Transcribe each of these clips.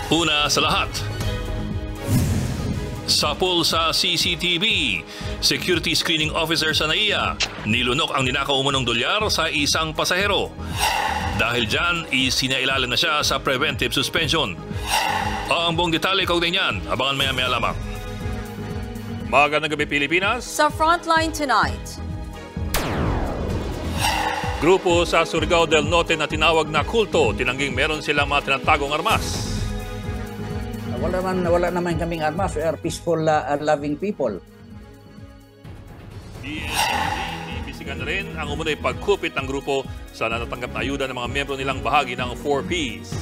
Una sa lahat, sapol sa CCTV, security screening officer sa NAIA, nilunok ang ninakaw umunong dolyar sa isang pasahero. Dahil dyan, isinailalim na siya sa preventive suspension. Ang buong detalye kaugnay niyan, abangan maya-maya lamang. Magandang gabi, Pilipinas. Sa Frontline tonight, grupo sa Surigao del Norte na tinawag na kulto, tinangging meron silang mga tinatagong armas. Wala naman kaming armas. We are peaceful, loving people. Iimbestigahan na rin ang umunay pagkupit ng grupo sa natatanggap na ayuda ng mga miyembro nilang bahagi ng 4Ps.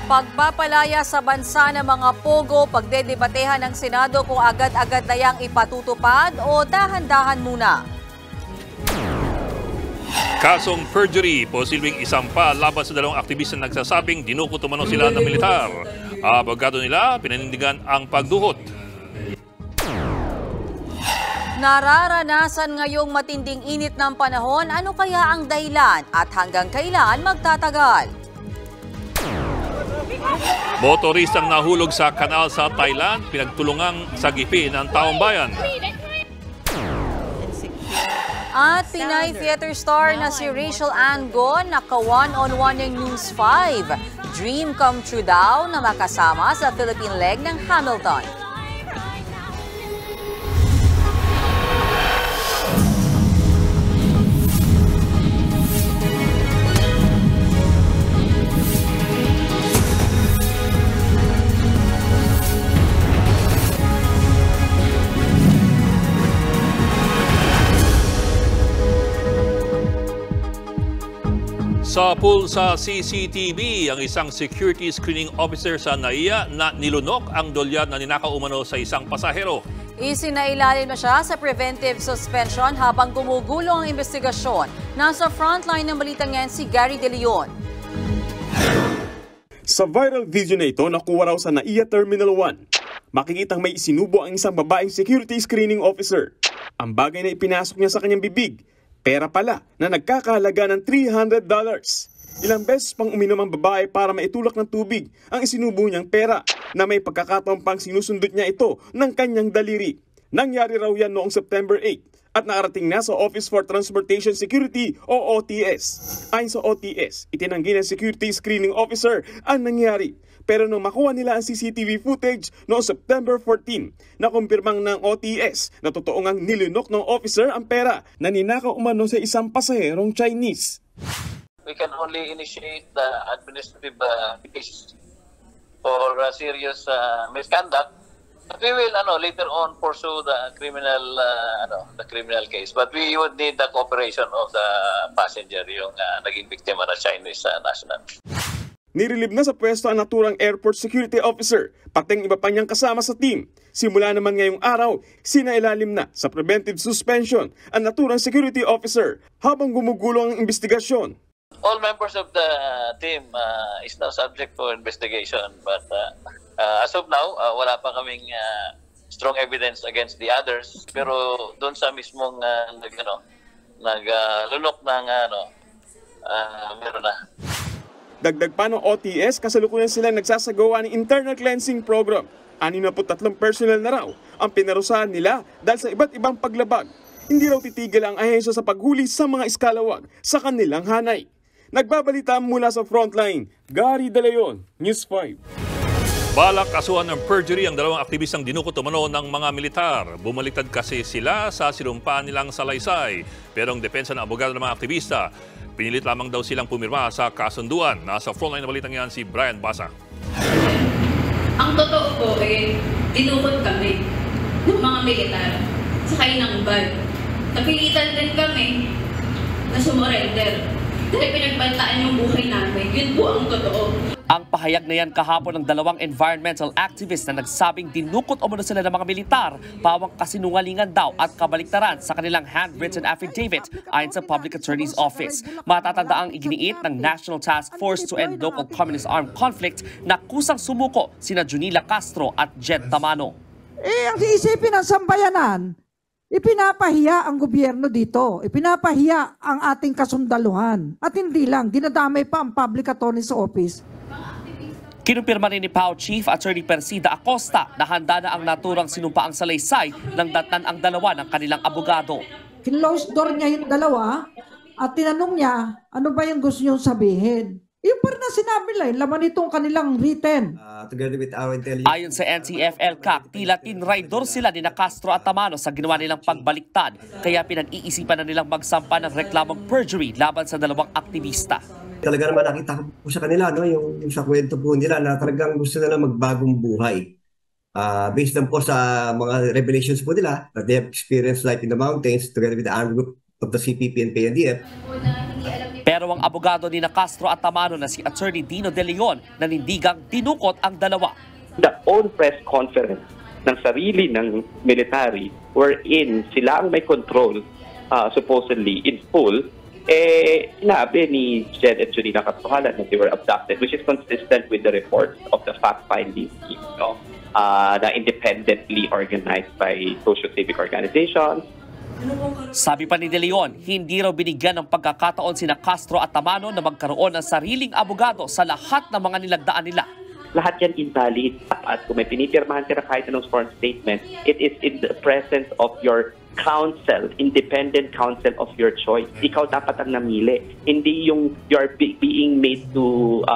pagpapalaya sa bansa ng mga pogo, pagdedebatehan ng Senado kung agad-agad na yang ipatutupad o dahan-dahan muna. Kasong perjury, posibleng isampa laban sa dalawang aktivista na nagsasabing dinukot umano sila ng militar. Abogado nila, pinanindigan ang pagduhot. Nararanasan ngayong matinding init ng panahon, ano kaya ang dahilan at hanggang kailan magtatagal? Motoristang nahulog sa kanal sa Thailand, pinagtulungang sagipin ng taong bayan. At Pinay theater star na si Rachel Ann Go naka-one-on-one ng News 5. Dream come true daw na makasama sa Philippine leg ng Hamilton. Sa pool sa CCTV, ang isang security screening officer sa NAIA na nilunok ang dolyar na ninakaw umano sa isang pasahero. Isinailalim na siya sa preventive suspension habang gumugulo ang investigasyon. Nasa frontline ng balitang yan si Gary De Leon. Sa viral video na ito, nakuha raw sa NAIA Terminal 1. Makikitang may isinubo ang isang babaeng security screening officer. Ang bagay na ipinasok niya sa kanyang bibig, pera pala na nagkakahalaga ng $300. Ilang beses pang uminom ang babae para maitulak ng tubig ang isinubo niyang pera na may pagkakataon pang sinusundot niya ito ng kanyang daliri. Nangyari raw yan noong September 8 at nakarating na sa Office for Transportation Security o OTS. Ayon sa OTS, itinanggi ng security screening officer ang nangyari. Pero nung makuha nila ang CCTV footage noong September 14, nakumpirmang ng OTS na totoo ngang nilunok ng officer ang pera na ninakaw umano sa isang pasaherong Chinese. We can only initiate the administrative case for serious misconduct. But we will later on pursue the criminal case. But we would need the cooperation of the passenger, yung naging biktima na Chinese national. Nirilib na sa pwesto ang naturang airport security officer, pati ang iba pa niyang kasama sa team. Simula naman ngayong araw, sinailalim na sa preventive suspension ang naturang security officer habang gumugulo ang investigasyon. All members of the team is now subject for investigation, but as of now, wala pa kaming strong evidence against the others. Pero doon sa mismong naglunok ng meron na. Dagdag pa ng OTS, kasalukuyan silang nagsasagawa ng internal cleansing program. 63 personnel na raw ang pinarusahan nila dahil sa iba't ibang paglabag. Hindi raw titigil ang ahensya sa paghuli sa mga iskalawag sa kanilang hanay. Nagbabalita mula sa frontline, Gary De Leon, News 5. Balak kasuhan ng perjury ang dalawang aktivistang dinukot umano ng mga militar. Bumaliktad kasi sila sa sinumpaan nilang salaysay. Pero ang depensa ng abogado ng mga aktivista, pinilit lamang daw silang pumirma sa kasunduan. Nasa frontline na balitang yan si Brian Basa. Ang totoo po dinukot kami ng mga militar sa kainanggal. Napilitan din kami na sumurrender. Dahil pinagbantaan yung buhay namin, yun po ang totoo. Ang pahayag na yan kahapon ng dalawang environmental activists na nagsabing dinukot umano sila ng mga militar, pawang kasinungalingan daw at kabaliktaran sa kanilang handwritten affidavit ayon sa Public Attorney's Office. Matatanda ang iginiit ng National Task Force to End Local Communist Armed Conflict na kusang sumuko sina Junila Castro at Jed Tamano. Ang iisipin ng sambayanan, Ipinapahiya ang gobyerno dito. Ipinapahiya ang ating kasundaluhan. At hindi lang, dinadamay pa ang Public Attorney's Office. Kinumpirma rin ni PAO Chief Attorney Persida Acosta na handa na ang naturang sinumpaang salaysay nang datnan ang dalawa ng kanilang abogado. Kinlose door niya yung dalawa at tinanong niya, ano ba yung gusto niyong sabihin? Yung parang na sinabi lang, laman itong kanilang written. Together with our intelligence. Ayon sa NTF-ELCAC, tila tinraidor sila ni Castro at Tamano sa ginawa nilang pagbaliktad. Kaya pinag-iisipan na nilang magsampa ng reklamong perjury laban sa dalawang aktivista. Talaga naman nakita ko sa kanila, no, yung sa kwento po nila na talagang gusto nila magbagong buhay. Based lang po sa mga revelations po nila that they have experienced life in the mountains together with the armed group of the CPP and PNDF. Pero ang abogado ni Castro at Tamano na si Attorney Dino De Leon nanindigang dinukot ang dalawa. The own press conference ng sarili ng military wherein sila ang may control supposedly in full, sinabi ni Jed at Julina Katuhalan that they were abducted, which is consistent with the reports of the fact-finding team, na independently organized by social civic organizations. Sabi pa ni De Leon, hindi raw binigyan ng pagkakataon sina Castro at Tamano na magkaroon ng sariling abogado sa lahat ng mga nilagdaan nila. Lahat yan invalid. At kung may pinipirmahan ka na kahit anong sworn statement, it is in the presence of your counsel, independent counsel of your choice. Ikaw dapat ang namili. Hindi yung you're being made to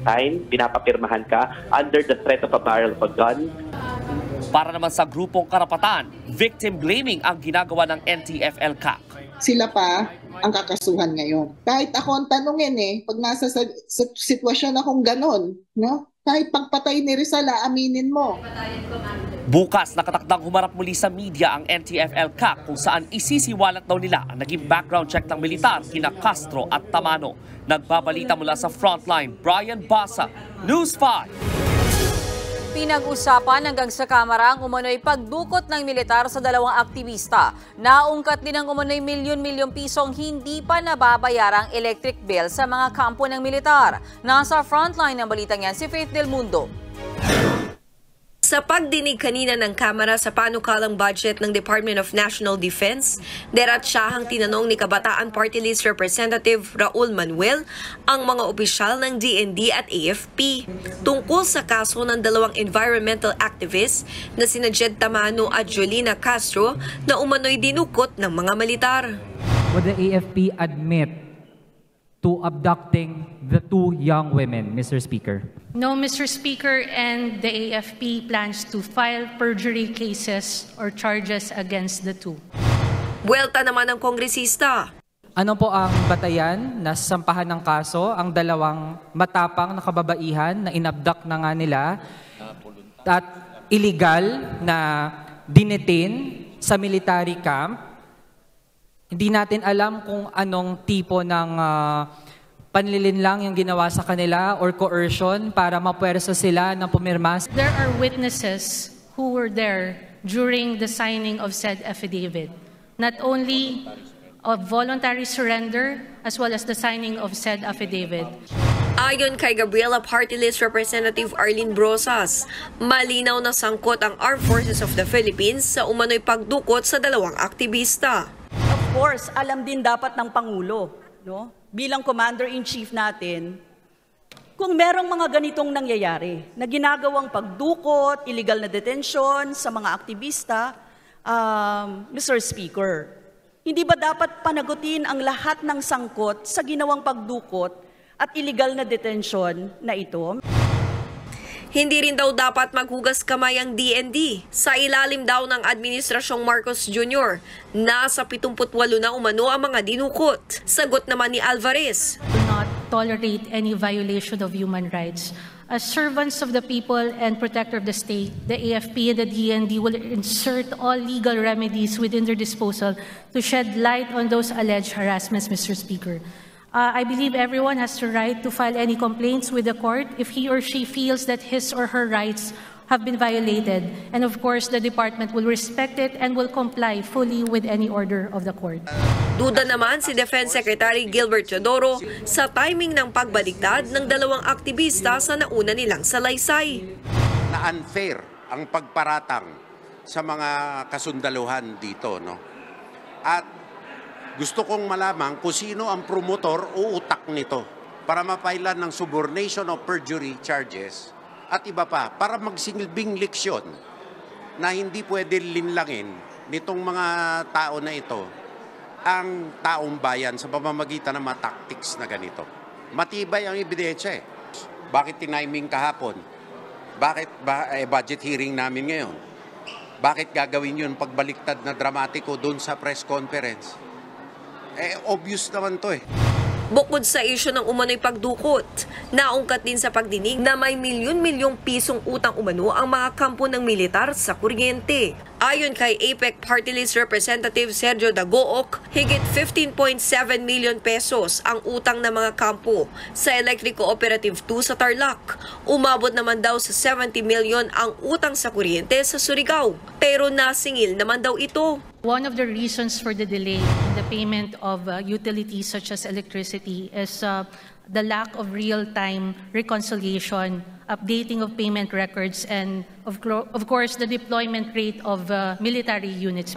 sign, pinapapirmahan ka under the threat of a barrel of a gun. Para naman sa grupong karapatan, victim blaming ang ginagawa ng NTF-ELCAC. Sila pa ang kakasuhan ngayon. Kahit ako ang tanungin pag nasa sitwasyon akong ganon, no? Kahit pagpatay ni Rizal, aminin mo. Bukas nakatakdang humarap muli sa media ang NTF-ELCAC kung saan isisiwalat daw nila ang naging background check ng militar kina Castro at Tamano. Nagbabalita mula sa Frontline, Brian Basa, News 5. Pinag-usapan hanggang sa kamera ang umano'y pagdukot ng militar sa dalawang aktivista. Naungkat din ang umano'y milyon-milyong pisong hindi pa nababayarang electric bill sa mga kampo ng militar. Nasa frontline ng balitang yan si Faith Del Mundo. Sa pagdinig kanina ng Kamara sa panukalang budget ng Department of National Defense, diretsyahang tinanong ni Kabataan Party List Representative Raul Manuel ang mga opisyal ng DND at AFP tungkol sa kaso ng dalawang environmental activists na sina Jed Tamano at Julina Castro na umano'y dinukot ng mga militar. Would the AFP admit to abducting the two young women, Mr. Speaker? No, Mr. Speaker, and the AFP plans to file perjury cases or charges against the two. Buwelta naman ng kongresista. Ano po ang batayan na sampahan ng kaso? Ang dalawang matapang na kababaihan na inabduct na nga nila at illegal na dinetain sa military camp. Hindi natin alam kung anong tipo ng panlilinlang yung ginawa sa kanila or coercion para mapuwersa sila na pumirma. There are witnesses who were there during the signing of said affidavit. Not only of voluntary surrender as well as the signing of said affidavit. Ayon kay Gabriela Party List Representative Arlene Brosas, malinaw na sangkot ang Armed Forces of the Philippines sa umano'y pagdukot sa dalawang aktivista. Of course, alam din dapat ng Pangulo, no? Bilang Commander-in-Chief natin, kung merong mga ganitong nangyayari na ginagawang pagdukot, illegal na detention sa mga aktivista, Mr. Speaker, hindi ba dapat panagutin ang lahat ng sangkot sa ginawang pagdukot at illegal na detention na ito? Hindi rin daw dapat maghugas kamay ang DND. Sa ilalim daw ng Administrasyong Marcos Jr., nasa 78 na umano ang mga dinukot. Sagot naman ni Alvarez. Do not tolerate any violation of human rights. As servants of the people and protector of the state, the AFP and the DND will insert all legal remedies within their disposal to shed light on those alleged harassments, Mr. Speaker. I believe everyone has the right to file any complaints with the court if he or she feels that his or her rights have been violated. And of course, the department will respect it and will comply fully with any order of the court. Duda naman si Defense Secretary Gilbert Teodoro sa timing ng pagbaliktad ng dalawang aktivista sa nauna nilang salaysay. Na unfair ang pagparatang sa mga kasundaluhan dito, no? At gusto kong malaman kung sino ang promotor o utak nito para mapailan ng subornation of perjury charges at iba pa para magsilbing leksyon na hindi pwede linlangin nitong mga tao na ito ang taong bayan sa pamamagitan ng mga tactics na ganito. Matibay ang ebidensya eh. Bakit tiniming kahapon? Bakit budget hearing namin ngayon? Bakit gagawin yun pagbaliktad na dramatiko doon sa press conference? Obvious naman to eh. Bukod sa isyu ng umano'y pagdukot, naungkat din sa pagdinig na may milyon-milyong pisong utang umano ang mga kampo ng militar sa kuryente. Ayon kay APEC Party List Representative Sergio Dagook, higit 15.7 million pesos ang utang ng mga kampo sa Electric Cooperative 2 sa Tarlac. Umabot naman daw sa 70 million ang utang sa kuryente sa Surigao, pero nasingil naman daw ito. One of the reasons for the delay in the payment of utilities such as electricity is the lack of real-time reconciliation, updating of payment records, and of course the deployment rate of military units.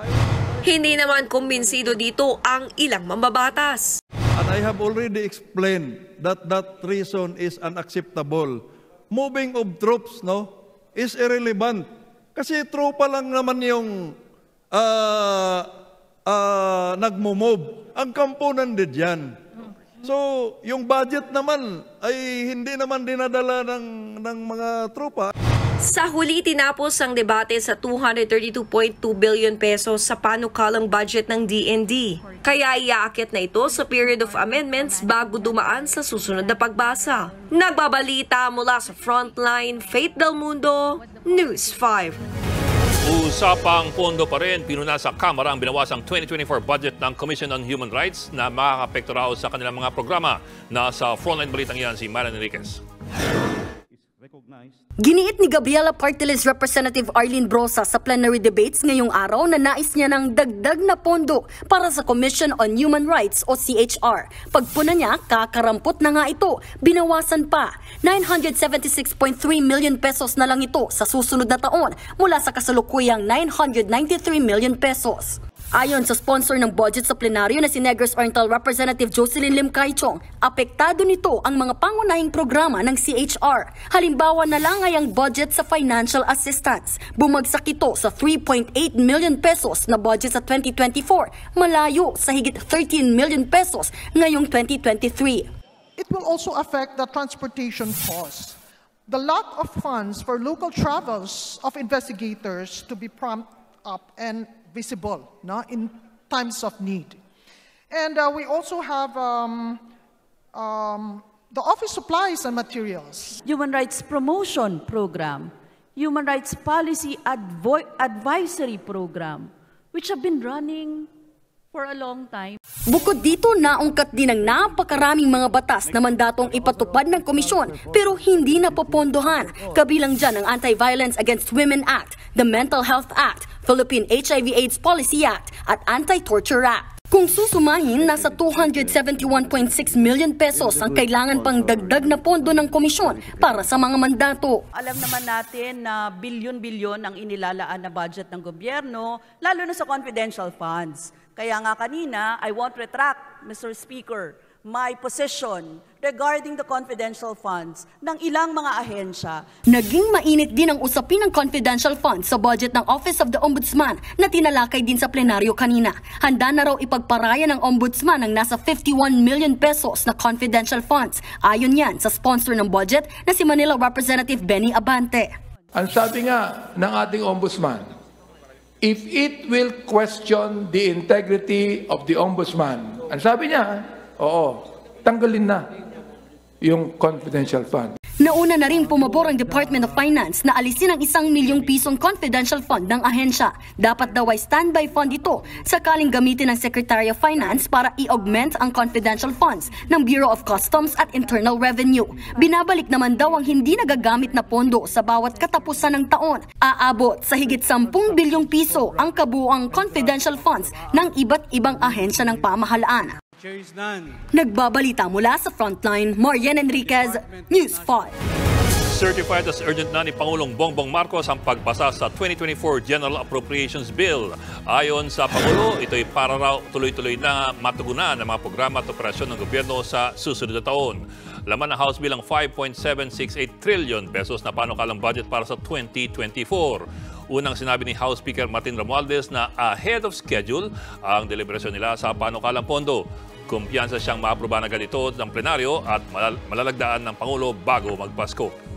Hindi naman kumbinsido dito ang ilang mambabatas. And I have already explained that that reason is unacceptable. Moving of troops, no, is irrelevant. Kasi tropa lang naman yung nagmo-move. Ang kampo nandun dyan. So, yung budget naman ay hindi naman dinadala ng mga tropa. Sa huli, tinapos ang debate sa 232.2 billion pesos sa panukalang budget ng DND. Kaya iaakit na ito sa period of amendments bago dumaan sa susunod na pagbasa. Nagbabalita mula sa Frontline, Faith Del Mundo, News 5. Usapang pondo pa rin, pinuna sa Kamara ang binawasang 2024 budget ng Commission on Human Rights na makakapekto raw sa kanilang mga programa. Nasa Frontline balitang yan si Marian Enriquez. Giniit ni Gabriela Party List Representative Arlene Brosa sa plenary debates ngayong araw na nais niya ng dagdag na pondo para sa Commission on Human Rights o CHR. Pagpuna niya, kakarampot na nga ito. Binawasan pa. 976.3 million pesos na lang ito sa susunod na taon mula sa kasalukuyang 993 million pesos. Ayon sa sponsor ng budget sa plenaryo na si Negros Oriental Representative Jocelyn Lim Caichong, apektado nito ang mga pangunahing programa ng CHR. Halimbawa na lang ay ang budget sa financial assistance. Bumagsak ito sa 3.8 million pesos na budget sa 2024, malayo sa higit 13 million pesos ngayong 2023. It will also affect the transportation costs. The lack of funds for local travels of investigators to be prompted up and visible in times of need. And we also have the office supplies and materials. Human Rights Promotion Program, Human Rights Policy Advisory Program, which have been running for a long time. Bukod dito, naungkat din ang napakaraming mga batas na mandatong ipatupad ng komisyon pero hindi napopondohan. Kabilang dyan ang Anti-Violence Against Women Act, the Mental Health Act, Philippine HIV/AIDS Policy Act at Anti-Torture Act. Kung susumahin, nasa 271.6 million pesos ang kailangan pang dagdag na pondo ng komisyon para sa mga mandato. Alam naman natin na bilyon-bilyon ang inilalaan na budget ng gobyerno, lalo na sa confidential funds. Kaya nga kanina, I won't retract, Mr. Speaker, my position regarding the confidential funds ng ilang mga ahensya. Naging mainit din ang usapin ng confidential funds sa budget ng Office of the Ombudsman na tinalakay din sa plenaryo kanina. Handa na raw ipagparaya ng Ombudsman ang nasa 51 million pesos na confidential funds. Ayon yan sa sponsor ng budget na si Manila Representative Benny Abante. Ang sabi nga ng ating Ombudsman, if it will question the integrity of the Ombudsman, ang sabi niya, oo, tanggalin na yung confidential fund. Nauna na rin pumabor ang Department of Finance na alisin ang 1 milyong pisong confidential fund ng ahensya. Dapat daw ay standby fund ito sakaling gamitin ng Secretary of Finance para i-augment ang confidential funds ng Bureau of Customs at Internal Revenue. Binabalik naman daw ang hindi nagagamit na pondo sa bawat katapusan ng taon. Aabot sa higit 10 bilyong piso ang kabuuang confidential funds ng iba't ibang ahensya ng pamahalaan. Nagbabalita mula sa Frontline, Marian Enriquez, News 5. Certified as urgent na ni Pangulong Bongbong Marcos ang pagbasa sa 2024 General Appropriations Bill. Ayon sa Pangulo, ito'y para raw tuloy-tuloy na matugunan ng mga programa at operasyon ng gobyerno sa susunod na taon. Laman ng House Bill ang 5.768 trillion pesos na panukalang budget para sa 2024. Unang sinabi ni House Speaker Martin Romualdez na ahead of schedule ang deliberasyon nila sa panukalang pondo. Kumpiyansa siyang maaproba na ganito ng plenaryo at malalagdaan ng Pangulo bago magpasko.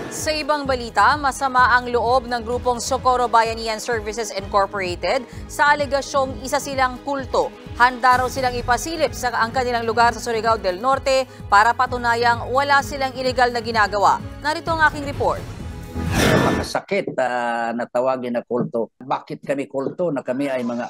Sa ibang balita, masama ang loob ng grupong Socorro Bayanihan Services Incorporated sa alegasyong isa silang kulto. Handa raw silang ipasilip sa ang kanilang lugar sa Surigao del Norte para patunayang wala silang iligal na ginagawa. Narito ang aking report. Napakasakit na tawagin na kulto. Bakit kami kulto na kami ay mga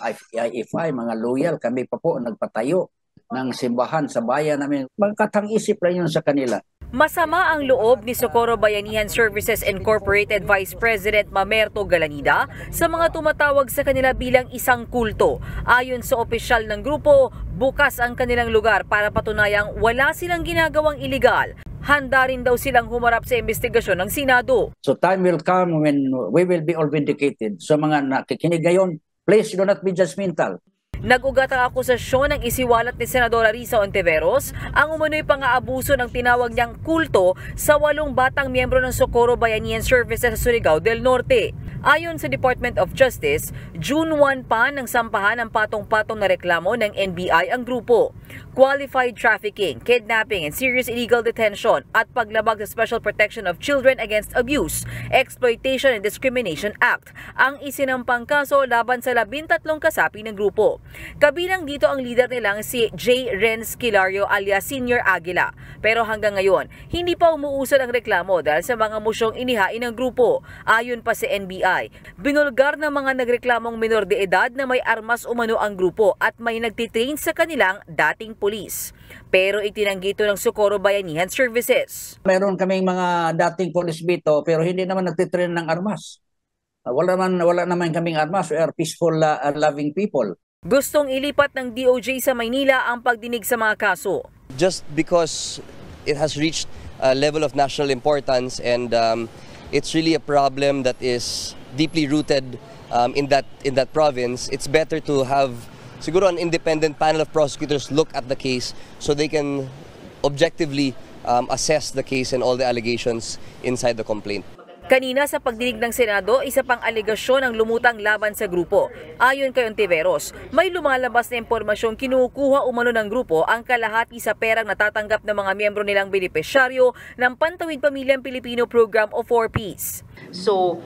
IFI, mga loyal? Kami pa po nagpatayo ng simbahan sa bayan namin. Magkatang-isip lang yun sa kanila. Masama ang loob ni Socorro Bayanihan Services Incorporated Vice President Mamerto Galanida sa mga tumatawag sa kanila bilang isang kulto. Ayon sa opisyal ng grupo, bukas ang kanilang lugar para patunayang wala silang ginagawang iligal. Handa rin daw silang humarap sa investigasyon ng Senado. So time will come when we will be all vindicated. So mga nakikinig ngayon, please do not be judgmental. Nag-ugat ang akusasyon ng isiwalat ni Senadora Risa Ontiveros ang umano'y pang-aabuso ng tinawag niyang kulto sa 8 batang miyembro ng Socorro Bayanihan Services sa Surigao del Norte. Ayon sa Department of Justice, June 1 pa nang sampahan ang patong-patong na reklamo ng NBI ang grupo. Qualified trafficking, kidnapping and serious illegal detention at paglabag sa Special Protection of Children Against Abuse, Exploitation and Discrimination Act ang isinampang kaso laban sa 13 kasapi ng grupo. Kabilang dito ang leader nilang si J. Renz Kilario alias Senior Aguila. Pero hanggang ngayon, hindi pa umuusad ang reklamo dahil sa mga mosyong inihain ng grupo. Ayon pa sa NBI, binulgar ng mga nagreklamong minor de edad na may armas umano ang grupo at may nagtitrain sa kanilang dating pulis. Pero itinanggi ito ng Socorro Bayanihan Services. Meron kaming mga dating pulis dito pero hindi naman nagtitrain ng armas. Wala naman kaming armas. We are peaceful, loving people. Gustong ilipat ng DOJ sa Maynila ang pagdinig sa mga kaso. Just because it has reached a level of national importance and it's really a problem that is deeply rooted in that province, it's better to have siguro an independent panel of prosecutors look at the case so they can objectively assess the case and all the allegations inside the complaint. Kanina sa pagdinig ng Senado, isa pang alegasyon ang lumutang laban sa grupo. Ayon kay Ontiveros, may lumalabas na impormasyong kinukuha umano ng grupo ang kalahati sa perang natatanggap ng mga miyembro nilang benepisyaryo ng Pantawid Pamilyang Pilipino Program o 4Ps. So,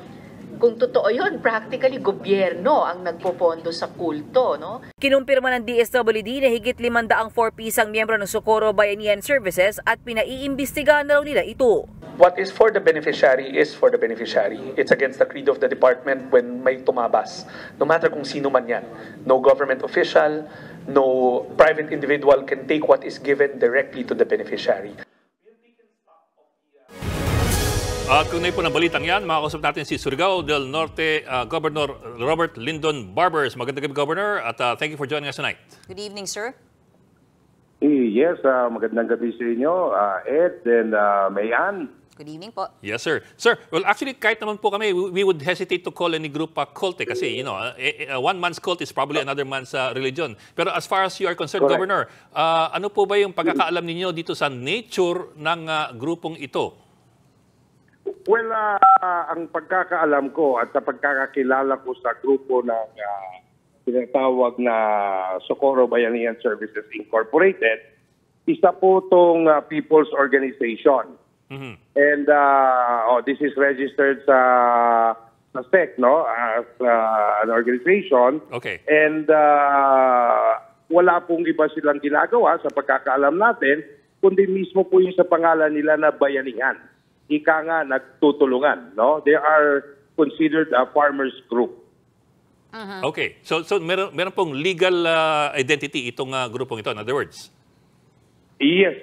kung totoo yun, practically gobyerno ang nagpopondo sa kulto, no? Kinumpirma ng DSWD na higit 500 4Ps ang miyembro ng Socorro Bayanihan Services at pinaiimbestigahan na raw nila ito. What is for the beneficiary is for the beneficiary. It's against the creed of the department when may tumabas. No matter kung sino man yan. No government official, no private individual can take what is given directly to the beneficiary. At kung po ng balitang yan, makakausap natin si Surigao del Norte Governor Robert Lyndon Barbers. Magandang gabi, Governor, at thank you for joining us tonight. Good evening, sir. Yes, magandang gabi sa inyo, Ed and Mayan. Good evening po. Yes, sir. Sir, well, actually, kahit naman po kami, we would hesitate to call any group cult kasi, you know, one man's cult is probably another man's religion. Pero as far as you are concerned, correct, Governor, ano po ba yung pagkakaalam ninyo dito sa nature ng grupong ito? Well, ang pagkakaalam ko at sa pagkakakilala ko sa grupo ng tinatawag na Socorro Bayanihan Services Incorporated, isa po itong people's organization. Mm-hmm. And this is registered sa SEC, no, as an organization. Okay. And wala pong iba silang ginagawa sa pagkakaalam natin, kundi mismo po yung sa pangalan nila na bayanihan. Ika nga nagtutulungan, no? They are considered a farmers group. Uh-huh. Okay. So meron pong legal identity itong grupong ito, in other words. Yes,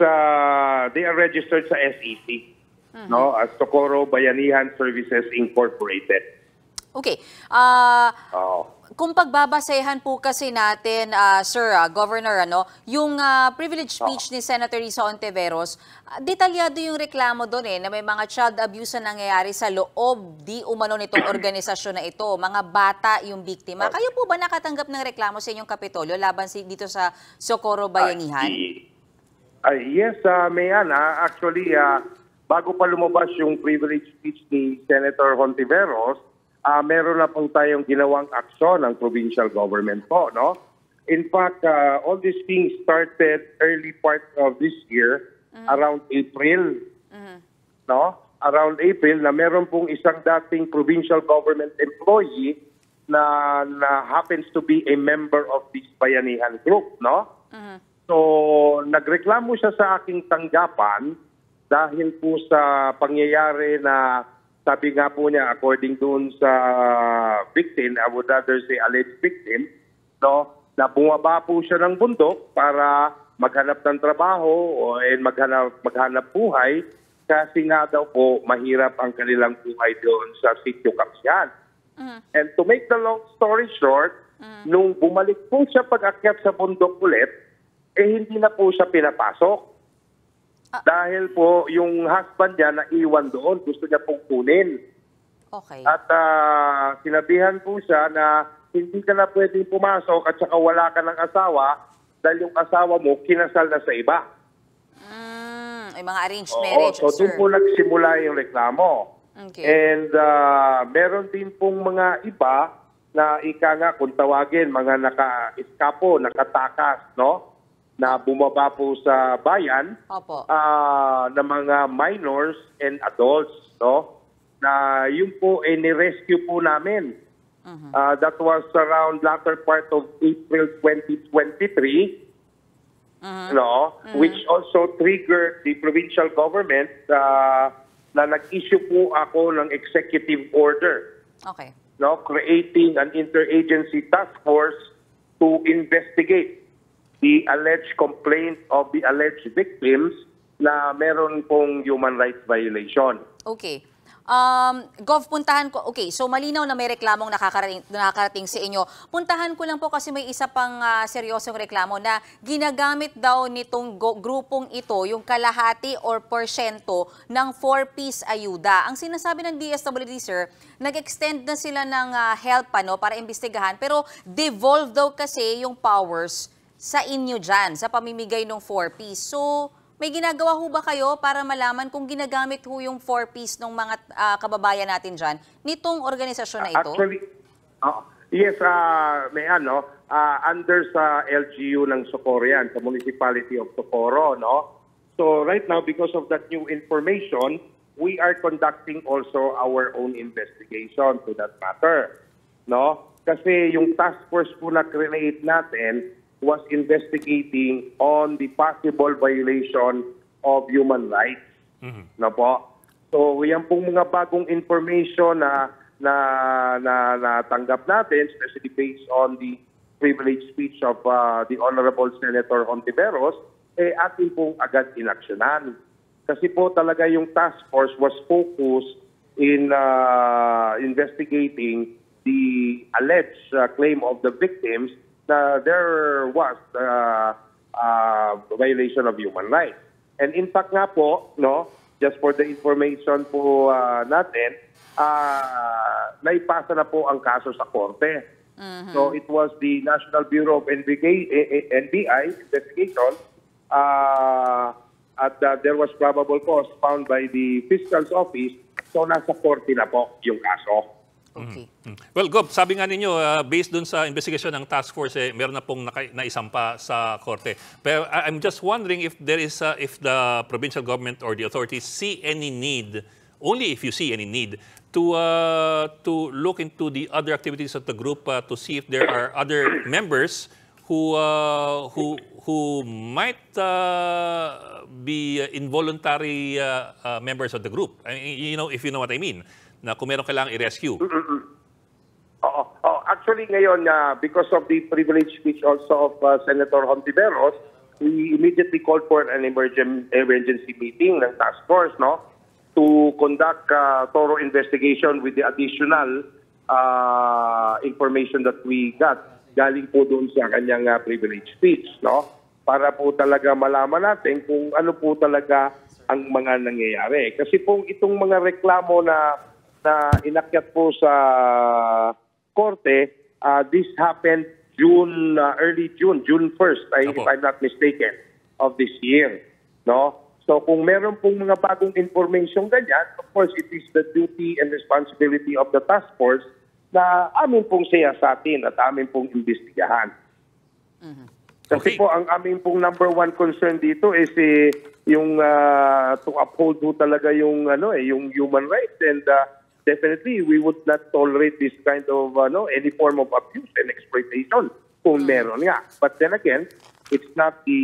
they are registered sa SEC, no, as Socorro Bayanihan Services Incorporated. Okay. Kung pagbabasehan po kasi natin, Sir Governor, yung privilege speech ni Senator Risa Hontiveros, detalyado yung reklamo doon na may mga child abuse na nangyayari sa loob di umano nitong organisasyon na ito. Mga bata yung biktima. Kayo po ba nakatanggap ng reklamo sa inyong Kapitolyo laban dito sa Socorro Bayanihan? Yes, Mayan. Actually, bago pa lumabas yung privilege speech ni Senator Hontiveros, meron na po tayong ginawang aksyon ng provincial government po, no? In fact, all these things started early part of this year, around April, no? Around April, na meron pong isang dating provincial government employee na happens to be a member of this Bayanihan group, no? So, nagreklamo siya sa aking tanggapan dahil po sa pangyayari na sabi nga po niya, according doon sa victim, I would rather say alleged victim, no, na bumaba po siya ng bundok para maghanap ng trabaho and maghanap buhay kasi nga daw po mahirap ang kanilang buhay doon sa Sitio Kapsyan. And to make the long story short, nung bumalik po siya pag-akyat sa bundok ulit, hindi na po siya pinapasok. Dahil po yung husband niya naiwan doon, gusto niya pong kunin. Okay. At sinabihan po siya na hindi ka na pwedeng pumasok at saka wala ka ng asawa dahil yung asawa mo kinasal na sa iba. Yung mga arranged marriage, so doon po nagsimula yung reklamo. Okay. And meron din pong mga iba na ika nga kung tawagin, mga naka-iskapo, nakatakas, no? Na bumaba po sa bayan na mga minors and adults, no? Na yun po ni-rescue po namin. That was around latter part of April 2023, no? Which also triggered the provincial government na nag-issue po ako ng executive order. Okay. No, creating an interagency task force to investigate the alleged complaint of the alleged victims na meron pong human rights violation. Okay. Gov, puntahan ko. Okay, so malinaw na may reklamong nakakarating sa inyo. Puntahan ko lang po kasi may isa pang seryosong reklamo na ginagamit daw nitong grupong ito yung kalahati or porsyento ng 4-piece ayuda. Ang sinasabi ng DSWD, sir, nag-extend na sila ng help para imbestigahan, pero devolve daw kasi yung powers sa inyo dyan, sa pamimigay ng 4-piece. So, may ginagawa ho ba kayo para malaman kung ginagamit ho yung 4-piece ng mga kababayan natin dyan, nitong organisasyon na ito? Actually, yes, may under sa LGU ng Socorro yan, sa Municipality of Socorro, no? So, right now, because of that new information, we are conducting also our own investigation to that matter, no? Kasi yung task force po na create natin was investigating on the possible violation of human rights. No po? So, yan pong mga bagong information na natanggap natin, especially based on the privilege speech of the Honorable Senator Hontiveros, atin pong agad inaksyonan. Kasi po talaga yung task force was focused in investigating the alleged claim of the victims na there was violation of human rights. And in fact nga po, no, just for the information po natin, naipasa na po ang kaso sa korte. So it was the National Bureau of NBI investigation at there was probable cause found by the Fiscal's Office. So nasa korte na po yung kaso. Okay. Well, Gob, sabi nga ninyo, based dun sa investigation ng task force, meron na pong naisampa sa korte. Pero I'm just wondering if there is, if the provincial government or the authorities see any need, only if you see any need, to look into the other activities of the group to see if there are other members who might be involuntary members of the group. I mean, you know, if you know what I mean. Na kung meron kailangang i-rescue. Actually, ngayon, because of the privilege speech also of Senator Hontiveros, we immediately called for an emergency meeting ng task force, no, to conduct thorough investigation with the additional information that we got galing po doon sa kanyang privilege speech, no? Para po talaga malaman natin kung ano po talaga ang mga nangyayari. Kasi po itong mga reklamo na inakyat po sa korte, this happened early June 1st, if I'm not mistaken, of this year, no? So kung meron pong mga bagong information ganyan, of course, it is the duty and responsibility of the task force na amin pong siyasatin at amin pong imbestigahan. Kasi po ang amin pong number one concern dito is yung to uphold po talaga yung yung human rights, and definitely we would not tolerate this kind of any form of abuse and exploitation kung meron nga. But then again, it's not the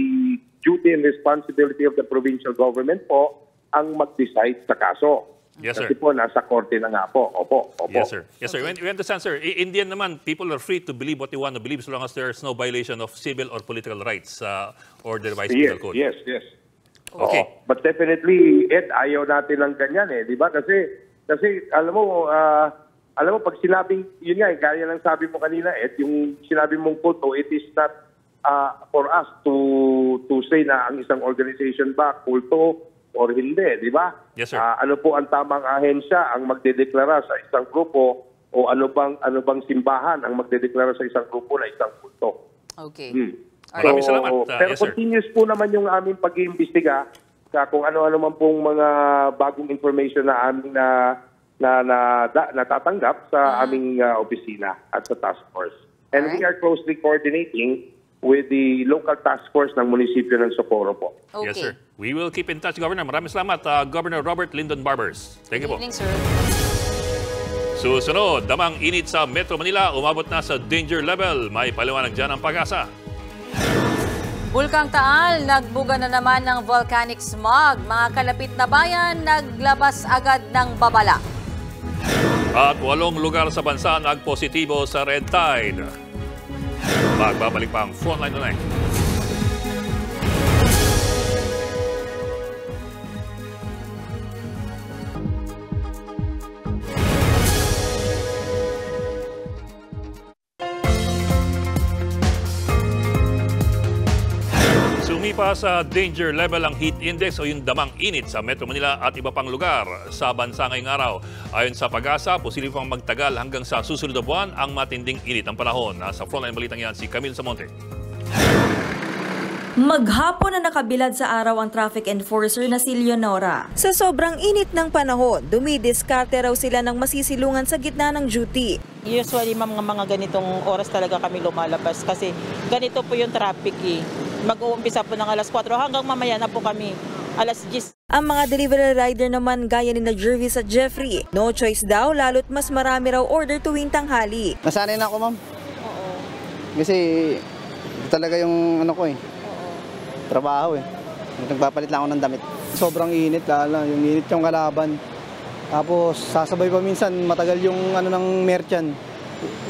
duty and responsibility of the provincial government po ang mag-decide sa kaso. Yes, sir. Kasi po nasa korte na nga po. Opo. Yes, sir. Yes, sir. We understand, sir. In the end naman, people are free to believe what they want to believe so long as there's no violation of civil or political rights or the revised penal code. Yes. Okay. But definitely, ayaw natin lang ganyan di ba? Kasi alam mo pag sinabing, yun nga, gaya lang sabi mo kanina, yung sinabi mong kulto, it is not for us to say na ang isang organization ba kulto or hindi, di ba? Yes, sir. Ano po ang tamang ahensya ang magdedeklara sa isang grupo, o ano bang simbahan ang magdedeklara sa isang grupo na isang kulto? Okay. Maraming salamat. Pero yes, sir. continuous po naman yung aming pag-iimbestiga kung ano-ano man pong mga bagong information na aming natatanggap sa aming opisina at sa task force. And we are closely coordinating with the local task force ng munisipyo ng Socorro po. Okay. Yes, sir. We will keep in touch, Governor. Maraming salamat, Governor Robert Lyndon Barbers. Thank you po. Good evening, sir. Susunod, damang init sa Metro Manila, umabot na sa danger level. May paliwanag dyan ang Pag-asa. Bulkang Taal, nagbuga na naman ng volcanic smog. Mga kalapit na bayan, naglabas agad ng babala. At 8 lugar sa bansa nagpositibo sa red tide. Magbabalik pa ang Frontline Tonight. Sumipa sa danger level ang heat index o yung damang init sa Metro Manila at iba pang lugar sa bansa ngayong araw. Ayon sa Pag-asa, posibleng pang magtagal hanggang sa susunod na buwan ang matinding init ng panahon. Nasa Frontline Balitang yan si Camille Samonte. Maghapon na nakabilad sa araw ang traffic enforcer na si Leonora. Sa sobrang init ng panahon, dumidiskarte raw sila ng masisilungan sa gitna ng duty. Usually mga ganitong oras talaga kami lumalabas kasi ganito po yung traffic Mag-uumpisa po ng alas 4 hanggang mamaya na po kami, alas 10. Ang mga delivery rider naman gaya ni Jervis at Jeffrey, no choice daw lalo't mas marami raw order tuwing tanghali. Nasanay na ako, ma'am. Oo. Kasi talaga yung trabaho Nagpapalit lang ako ng damit. Sobrang init yung init yung kalaban. Tapos sasabay pa minsan matagal yung ng merchant.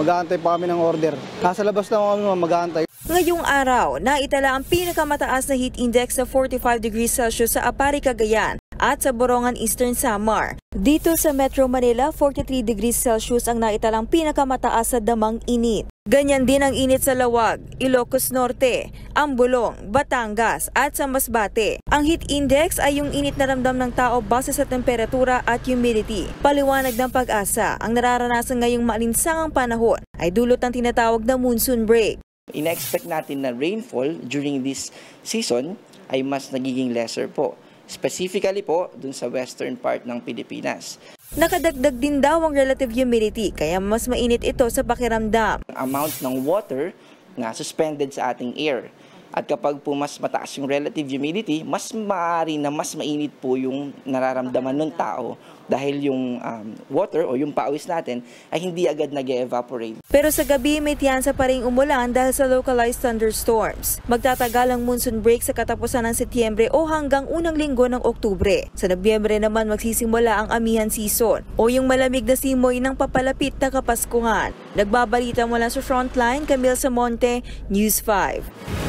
Mag-aantay pa kami ng order. Nasa labas lang kami mag-aantay. Ngayong araw, naitala ang pinakamataas na heat index na 45 degrees Celsius sa Apari, Cagayan at sa Borongan, Eastern Samar. Dito sa Metro Manila, 43 degrees Celsius ang naitalang pinakamataas sa damang init. Ganyan din ang init sa Lawag, Ilocos Norte, Ambolong, Batangas at sa Masbate. Ang heat index ay yung init na ramdam ng tao base sa temperatura at humidity. Paliwanag ng Pag-asa, ang nararanasan ngayong maalinsangang panahon ay dulot ng tinatawag na monsoon break. Ina-expect natin na rainfall during this season ay mas nagiging lesser po. Specifically po dun sa western part ng Pilipinas. Nakadagdag din daw ang relative humidity kaya mas mainit ito sa pakiramdam. Amount ng water na suspended sa ating air. At kapag po mas mataas yung relative humidity, mas maaari na mas mainit po yung nararamdaman ng tao dahil yung water o yung pawis natin ay hindi agad nag-evaporate. Pero sa gabi may tiyansa pa rin umulan dahil sa localized thunderstorms. Magtatagal ang monsoon break sa katapusan ng Setyembre o hanggang unang linggo ng Oktubre. Sa Nobyembre naman magsisimula ang amihan season o yung malamig na simoy ng papalapit na Kapaskuhan. Nagbabalita mula sa Frontline, Camille Samonte, News 5.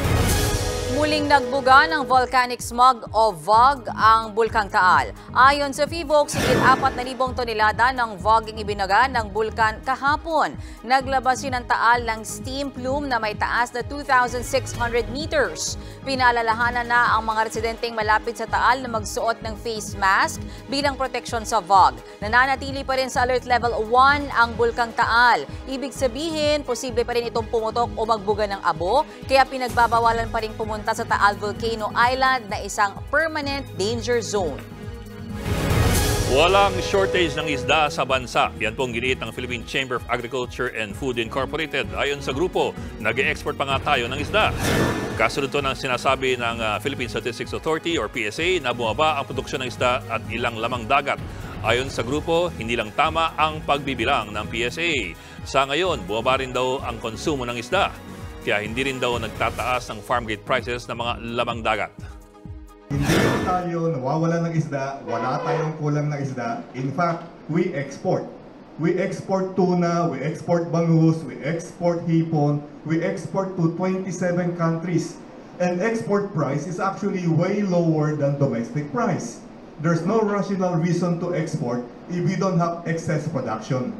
Muling nagbuga ng volcanic smog o VOG ang Bulkang Taal. Ayon sa PHIVOLCS, higit 4,000 tonelada ng VOG ang ibinaga ng bulkan kahapon. Naglabas yun ng Taal ng steam plume na may taas na 2,600 meters. Pinaalalahanan na ang mga residenteng malapit sa Taal na magsuot ng face mask bilang proteksyon sa VOG. Nananatili pa rin sa alert level 1 ang Bulkang Taal. Ibig sabihin, posible pa rin itong pumutok o magbuga ng abo, kaya pinagbabawalan pa rin pumunta sa Taal Volcano Island na isang permanent danger zone. Walang shortage ng isda sa bansa. Yan pong giniit ng Philippine Chamber of Agriculture and Food Incorporated. Ayon sa grupo, nag-e-export pa nga tayo ng isda. Kasunod to ng sinasabi ng Philippine Statistics Authority or PSA na bumaba ang produksyon ng isda at ilang lamang dagat. Ayon sa grupo, hindi lang tama ang pagbibilang ng PSA. Sa ngayon, bumaba rin daw ang konsumo ng isda. Kaya hindi rin daw nagtataas ng farm gate prices ng mga lamang dagat. Hindi tayo nawawala ng isda, wala tayong kulang na isda. In fact, we export. We export tuna, we export bangus, we export hipon, we export to 27 countries. And export price is actually way lower than domestic price. There's no rational reason to export if we don't have excess production.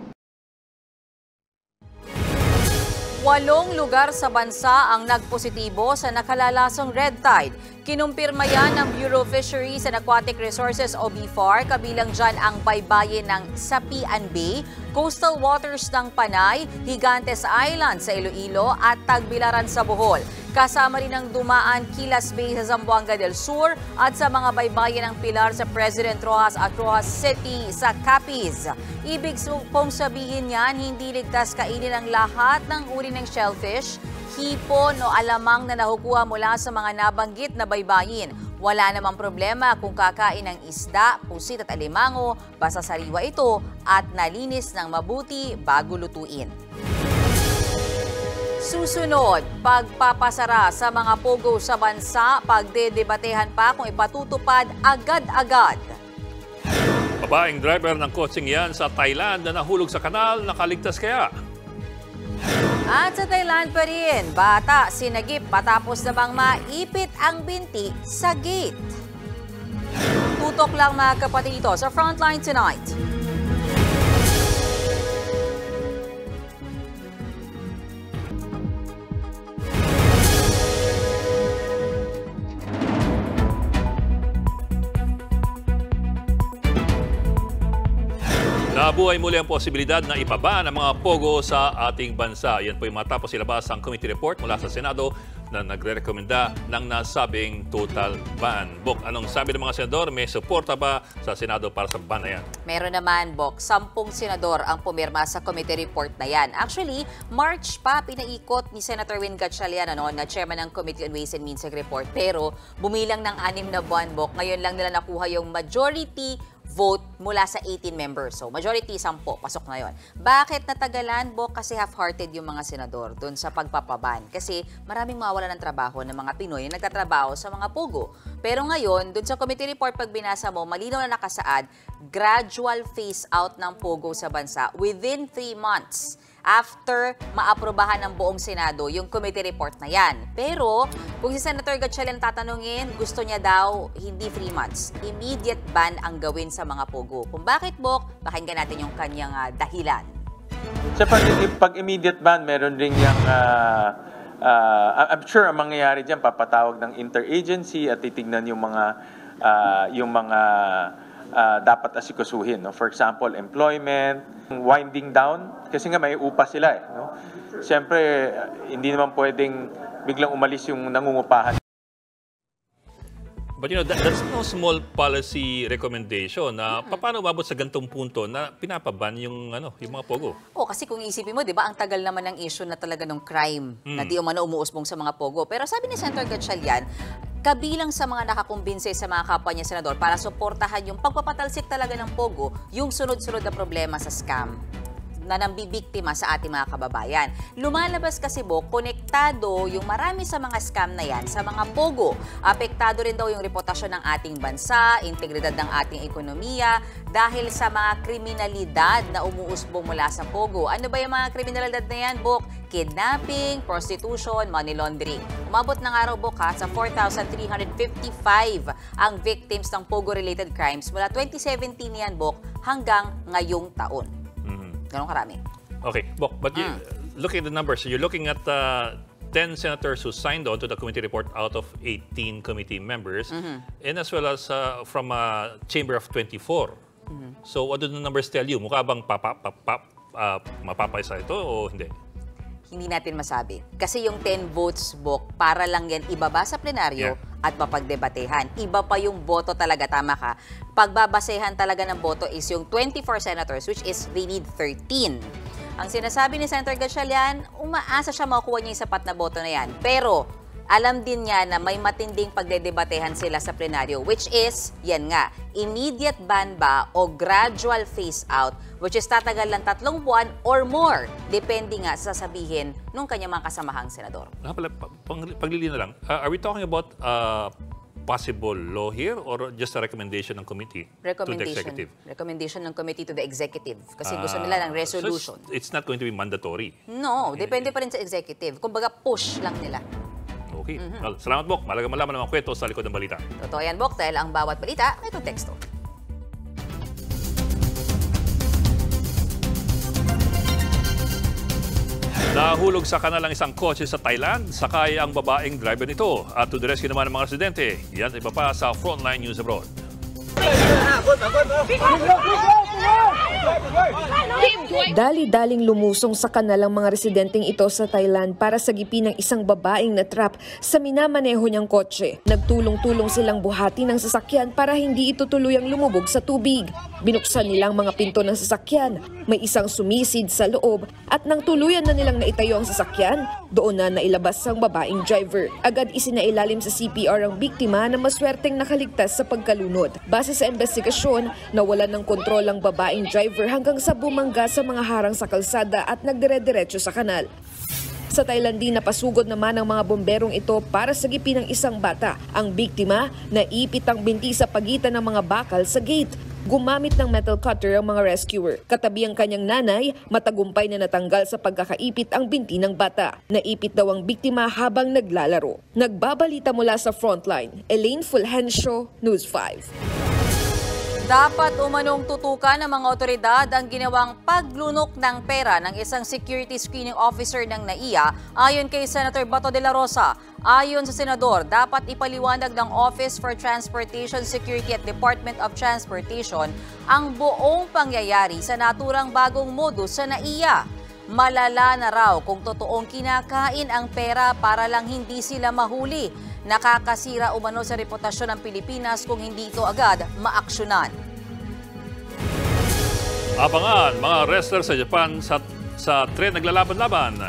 8 lugar sa bansa ang nagpositibo sa nakalalasong red tide. Kinumpirma yan ng Bureau of Fisheries and Aquatic Resources o BFAR, kabilang dyan ang baybayin ng Sapian Bay, coastal waters ng Panay, Gigantes Island sa Iloilo at Tagbilaran sa Bohol. Kasama rin ang dumaan Kilas Bay sa Zamboanga del Sur at sa mga baybayin ng Pilar sa President Roxas at Roxas City sa Capiz. Ibig pong sabihin yan, hindi ligtas kainin ang lahat ng uri ng shellfish, hipon o alamang na nakukuha mula sa mga nabanggit na baybayin. Wala namang problema kung kakain ng isda, pusit at alimango, basta sariwa ito at nalinis ng mabuti bago lutuin. Susunod, pagpapasara sa mga pogo sa bansa, pagdedebatehan pa kung ipatutupad agad-agad. Babaeng driver ng kotseng yan sa Thailand na nahulog sa kanal, nakaligtas kaya? At sa Thailand pa rin, bata sinagip matapos namang maipit ang binti sa gate. Tutok lang mga kapatid ito sa Frontline Tonight. Nabuhay muli ang posibilidad na ibaba ng mga pogo sa ating bansa. Yan po yung matapos ilabas ang committee report mula sa Senado na nagre-rekomenda ng nasabing total ban. Bok, anong sabi ng mga senador? May suporta ba sa Senado para sa ban na yan? Meron naman, Bok. 10 senador ang pumirma sa committee report na yan. Actually, March pa pinaikot ni Senator Win Gatchalian na chairman ng Committee on Ways and Means report. Pero bumilang ng 6 na buwan, Bok. Ngayon lang nila nakuha yung majority vote mula sa 18 members. So, majority 10, pasok na yon. Bakit natagalan, Bok? Kasi half-hearted yung mga senador doon sa pagpapaban. Kasi maraming mawawala ng trabaho ng mga Pinoy na nagtatrabaho sa mga pogo. Pero ngayon, doon sa committee report, pag binasa mo, malinaw na nakasaad, gradual phase out ng pogo sa bansa within 3 months. After maaprobahan ng buong Senado yung committee report na yan. Pero kung si Senator Gatchalian tatanungin, gusto niya daw hindi 3 months. Immediate ban ang gawin sa mga pogo. Kung bakit, Bok, pakinggan natin yung kanyang dahilan. So pag immediate ban, meron rin yung I'm sure ang mangyayari dyan, papatawag ng interagency at titignan yung mga dapat asikasuhin. No? For example, employment, winding down, kasi nga may upa sila. No? Siyempre, hindi naman pwedeng biglang umalis yung nangungupahan. But that's no small policy recommendation na paano umabot sa gantong punto na pinapaban yung mga pogo. Kasi kung iisipin mo, 'di ba, ang tagal naman ng issue na talaga ng crime na di umano umuusbong sa mga pogo. Pero sabi ni Senator Gatchalian, kabilang sa mga nakakumbinse sa mga kapwa niya senador para suportahan yung pagpapatalsik talaga ng pogo, yung sunod-sunod na problema sa scam. na nambibiktima sa ating mga kababayan. Lumalabas kasi, Bok, konektado yung marami sa mga scam na yan sa mga pogo. Apektado rin daw yung reputasyon ng ating bansa, integridad ng ating ekonomiya, dahil sa mga kriminalidad na umuusbong mula sa pogo. Ano ba yung mga kriminalidad na yan, Bok? Kidnapping, prostitution, money laundering. Umabot ng araw, Bok, sa 4,355 ang victims ng pogo-related crimes mula 2017 yan, Bok, hanggang ngayong taon. Ganun karami. Okay, Bok, but looking at the numbers, so you're looking at 10 senators who signed on to the committee report out of 18 committee members, and as well as from a chamber of 24. So what do the numbers tell you? Mukha bang mapapaysa ito o hindi? Hindi natin masabi. Kasi yung 10 votes, Bok, para lang yan ibaba sa plenaryo at mapagdebatehan. Iba pa yung boto talaga, tama ka. Pagbabasehan talaga ng boto is yung 24 senators, which is they need 13. Ang sinasabi ni Senator Gatchalian, umaasa siya makukuha niya yung sapat na boto na yan. Pero alam din niya na may matinding pagdedebatehan sila sa plenaryo, which is, yan nga, immediate ban ba o gradual phase out, which is tatagal lang 3 buwan or more, depende nga sa sasabihin nung kanyang mga kasamahang senador. Paglilina lang, are we talking about possible law here or just a recommendation ng committee to the executive? Recommendation ng committee to the executive. Kasi gusto nila ng resolution. So it's not going to be mandatory? No, depende pa rin sa executive. Kumbaga push lang nila. Okay. Well, salamat, Bok. Malagang malaman ng mga kwento sa likod ng balita. Totoo yan, Bok, dahil ang bawat balita may konteksto. Nahulog sa kanalang isang kotse sa Thailand, sakay ang babaeng driver nito. At to the rescue naman ng mga residente. Yan iba pa sa Frontline News Abroad. Dali-daling lumusong sa kanalang mga residenteng ito sa Thailand para sagipin ng isang babaeng na trap sa minamaneho niyang kotse. Nagtulong-tulong silang buhati ng sasakyan para hindi ito tuluyang lumubog sa tubig. Binuksan nilang mga pinto ng sasakyan, may isang sumisid sa loob at nang tuluyan na nilang naitayo ang sasakyan, doon na nailabas ang babaeng driver. Agad isinailalim sa CPR ang biktima na maswerteng nakaligtas sa pagkalunod. Base sa investigasyon, nawalan ng kontrol ang babaeng driver hanggang sa bumangga sa mga harang sa kalsada at nagdire-diretso sa kanal. Sa Thailand din napasugod naman ang mga bomberong ito para sagipin ng isang bata. Ang biktima, naipit ang binti sa pagitan ng mga bakal sa gate. Gumamit ng metal cutter ang mga rescuer. Katabi ang kanyang nanay, matagumpay na natanggal sa pagkakaipit ang binti ng bata. Naipit daw ang biktima habang naglalaro. Nagbabalita mula sa Frontline, Elaine Fulgencio, News 5. Dapat umanong tutukan ng mga otoridad ang ginawang paglunok ng pera ng isang security screening officer ng NAIA ayon kay Senator Bato de la Rosa. Ayon sa senador, dapat ipaliwanag ng Office for Transportation Security at Department of Transportation ang buong pangyayari sa naturang bagong modus sa NAIA. Malala na raw kung totoong kinakain ang pera para lang hindi sila mahuli. Nakakasira umano sa reputasyon ng Pilipinas kung hindi ito agad maaksyonan. Abangan mga wrestler sa Japan sa tren naglalaban-laban.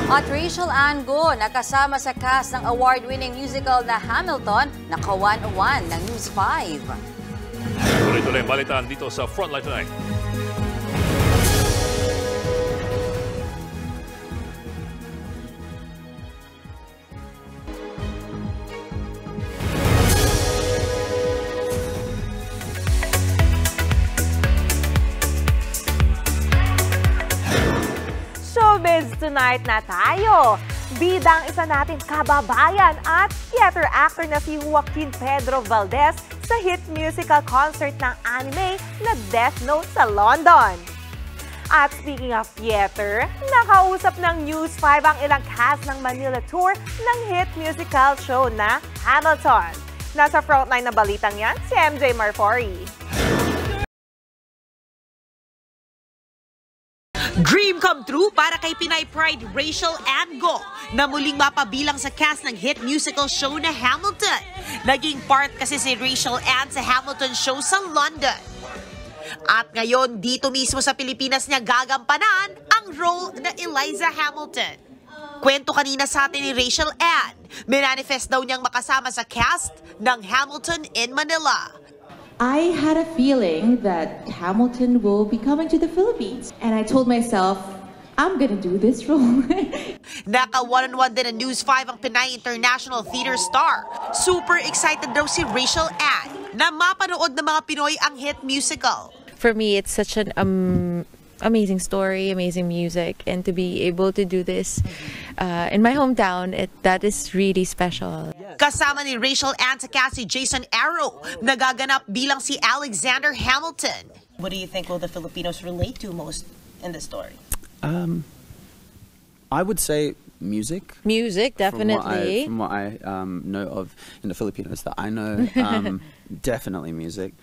At Rachel Ann Go nakasama sa cast ng award-winning musical na Hamilton na kawan-uwan ng News 5. Tuloy-tuloy ang balitaan dito sa Frontline Tonight. Showbiz tonight na tayo. Bida ang isa nating kababayan at theater actor na si Joaquin Pedro Valdez sa hit musical concert ng anime na Death Note sa London. At speaking of theater, nakausap ng News 5 ang ilang cast ng Manila tour ng hit musical show na Hamilton. Nasa frontline na balitang yan, si MJ Marfori. Dream come true para kay Pinay Pride Rachel Ann Go na muling mapabilang sa cast ng hit musical show na Hamilton. Naging part kasi si Rachel Ann sa Hamilton show sa London. At ngayon, dito mismo sa Pilipinas niya gagampanan ang role na Eliza Hamilton. Kwento kanina sa atin ni Rachel Ann, minanifest daw niyang makasama sa cast ng Hamilton in Manila. I had a feeling that Hamilton will be coming to the Philippines. And I told myself, I'm gonna do this role. Naka one-on-one din ang News 5 ang Pinay International Theater star. Super excited daw si Rachel Ann na mapanood ng mga Pinoy ang hit musical. For me, it's such an amazing story, amazing music, and to be able to do this in my hometown, that is really special. Kasama ni Rachel Ann sa si Jason Arrow, nagaganap bilang si Alexander Hamilton. What do you think will the Filipinos relate to most in this story? I would say music. Music, definitely. From what I know of in the Filipinos that I know, definitely music.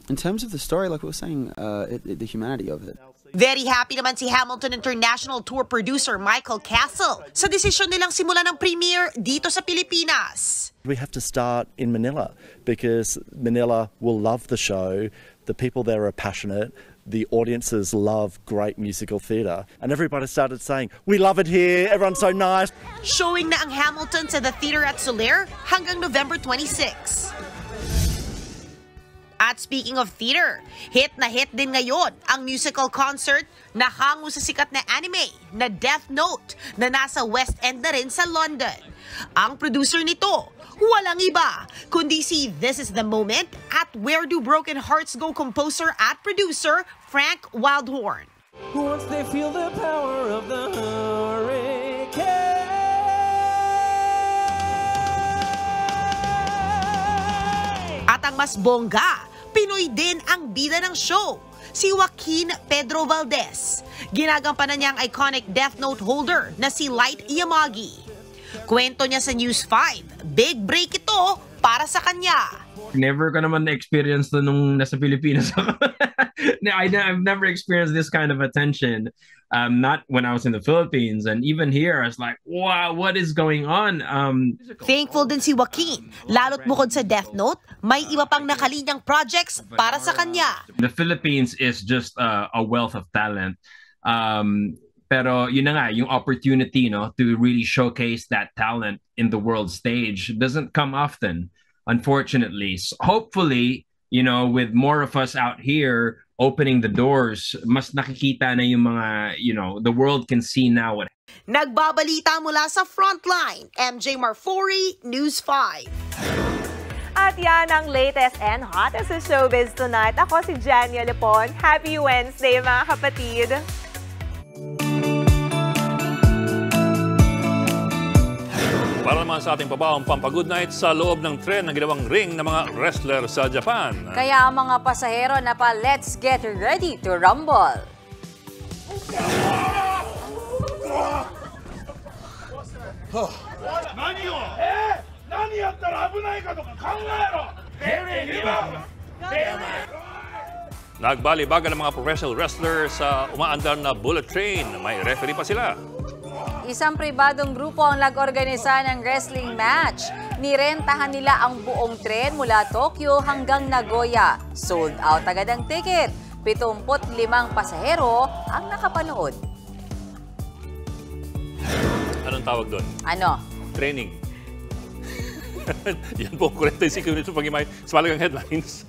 In terms of the story, like we were saying, the humanity of it. Very happy naman si Hamilton International Tour producer Michael Castle sa desisyon nilang simulan ng premiere dito sa Pilipinas. We have to start in Manila because Manila will love the show. The people there are passionate. The audiences love great musical theatre. And everybody started saying, we love it here, everyone's so nice. Showing na ang Hamilton sa The Theatre at Soler hanggang November 26. At speaking of theater, hit na hit din ngayon ang musical concert na hango sa sikat na anime na Death Note na nasa West End na rin sa London. Ang producer nito, walang iba, kundi si This Is The Moment at Where Do Broken Hearts Go composer at producer Frank Wildhorn. Once they feel the power of the hurricane. At ang mas bongga, Pinoy din ang bida ng show, si Joaquin Pedro Valdez. Ginagampanan niya ang iconic Death Note holder na si Light Yamagi. Kwento niya sa News 5, big break ito para sa kanya. Never ko naman na-experience to nung nasa Pilipinas ako. I've never experienced this kind of attention. Not when I was in the Philippines, and even here, I was like, wow, what is going on? Thankful din si Joaquin, lalo't bukod sa Death Note, may iba pang nakalinyang projects para sa kanya. The Philippines is just a wealth of talent. Pero yun na nga, yung opportunity, no, to really showcase that talent in the world stage doesn't come often, unfortunately. So hopefully, you know, with more of us out here opening the doors, mas nakikita na yung mga, you know, the world can see now what. Nagbabalita mula sa Frontline, MJ Marfori, News 5. At yan ang latest and hottest sa showbiz tonight. Ako si Jania Lepon. Happy Wednesday mga kapatid! Para naman sa ating pabaong pampagood night sa loob ng tren na ginawang ring ng mga wrestler sa Japan. Kaya ang mga pasahero na pa, let's get ready to rumble. Nagbalibagan ng mga professional wrestler sa umaandar na bullet train. May referee pa sila. Isang pribadong grupo ang nag-organisa ng wrestling match. Nirentahan nila ang buong tren mula Tokyo hanggang Nagoya. Sold out agad ang ticket. 75 pasahero ang nakapanood. Anong tawag doon? Ano? Training. Yan po, 45 minutes pag-imay sa Malagang Headlines.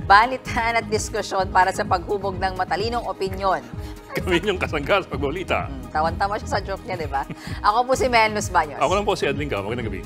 Balitan at diskusyon para sa paghubog ng matalinong opinyon. Kami yung kasangga sa pagbalita. Tawan-tawa siya sa joke niya, di ba? Ako po si Menlos Baños. Ako lang po si Edwin Gao. Magandang gabi.